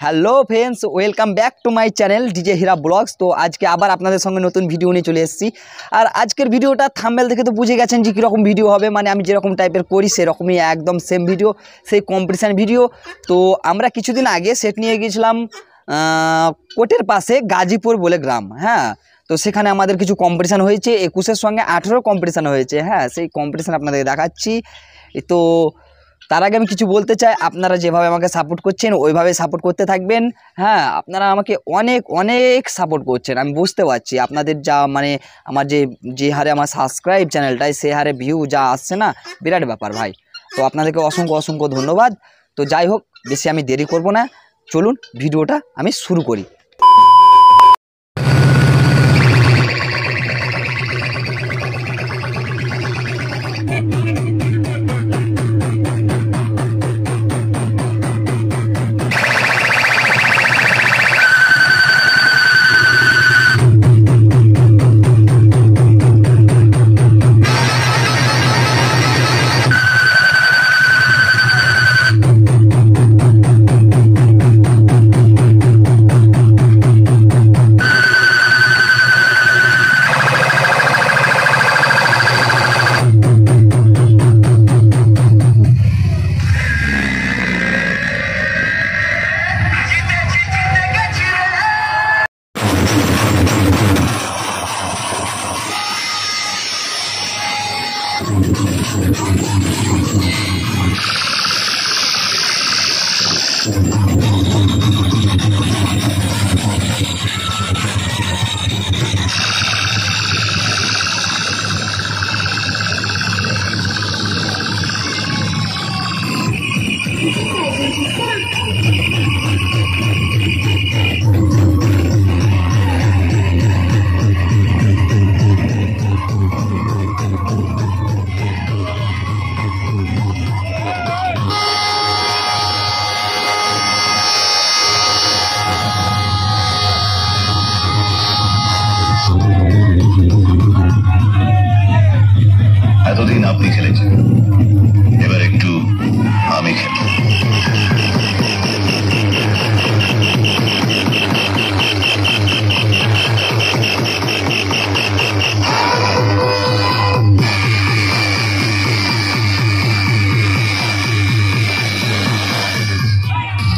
Hello friends, welcome back to my channel DJ Hira vlogs. তো আজকে আবার আপনাদের সঙ্গে নতুন ভিডিও নিয়ে চলে এসেছি। আর আজকের ভিডিওটা থাম্বনেল দেখে তো বুঝে গেছেন যে কীরকম ভিডিও হবে। মানে আমি যেরকম টাইপের করি সেরকমই একদম সেম ভিডিও, সেই কম্পিটিশান ভিডিও। তো আমরা কিছুদিন আগে সেট নিয়ে গিয়েছিলাম কোটের পাশে গাজীপুর বলে গ্রাম। হ্যাঁ, তো সেখানে আমাদের কিছু কম্পিটিশান হয়েছে, 21-এর সঙ্গে 18 কম্পিটিশান হয়েছে। হ্যাঁ, সেই কম্পিটিশান আপনাদের দেখাচ্ছি। তো তার আগে আমি কিছু বলতে চাই, আপনারা যেভাবে আমাকে সাপোর্ট করছেন ওইভাবে সাপোর্ট করতে থাকবেন। হ্যাঁ, আপনারা আমাকে অনেক অনেক সাপোর্ট করছেন, আমি বুঝতে পারছি। আপনাদের যা মানে আমার যে হারে আমার সাবস্ক্রাইব চ্যানেলটায়, সে হারে ভিউ যা আসছে না, বিরাট ব্যাপার ভাই। তো আপনাদেরকে অসংখ্য অসংখ্য ধন্যবাদ। তো যাই হোক, বেশি আমি দেরি করব না, চলুন ভিডিওটা আমি শুরু করি। এতদিন আপনি খেলেছেন, এবার একটু আমি খেলি।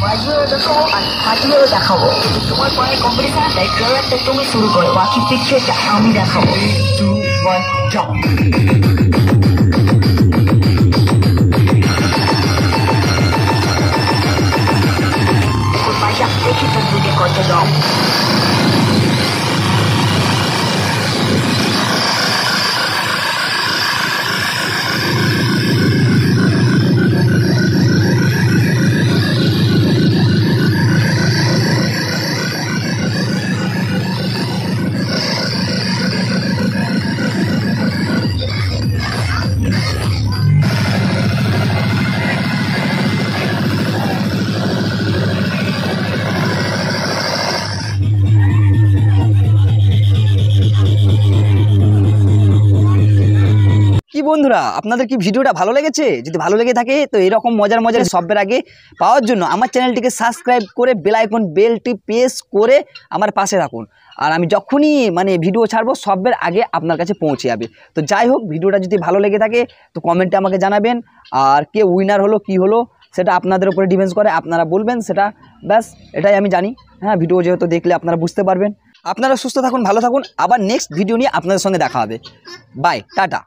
বাজিয়েও দেখাবো আর ফাটিয়েও দেখাবো। তোমার পরে কম্পিটিশন আছে, কেউ একটা তুমি শুরু করো, বাকি পিছিয়ে আমি দেখাবো। 2, 1, jump! দেখি তোর দিকে কত দাও। কি বন্ধুরা, আপনাদের কি ভিডিওটা ভালো লেগেছে? যদি ভালো লেগে থাকে তো এরকম মজার মজার সবের আগে পাওয়ার জন্য আমার চ্যানেলটিকে সাবস্ক্রাইব করে বেল আইকন বেলটি প্রেস করে আমার পাশে থাকুন। আর আমি যখনই মানে ভিডিও ছাড়বো সবের আগে আপনার কাছে পৌঁছে যাবে। তো যাই হোক, ভিডিওটা যদি ভালো লেগে থাকে তো কমেন্টে আমাকে জানাবেন। আর কে উইনার হলো কি হলো সেটা আপনাদের উপরে ডিপেন্ড করে, আপনারা বলবেন সেটা, ব্যাস এটাই আমি জানি। হ্যাঁ, ভিডিও যেহেতু দেখলে আপনারা বুঝতে পারবেন। আপনারা সুস্থ থাকুন, ভালো থাকুন, আবার নেক্সট ভিডিও নিয়ে আপনাদের সঙ্গে দেখা হবে। Bye, tata.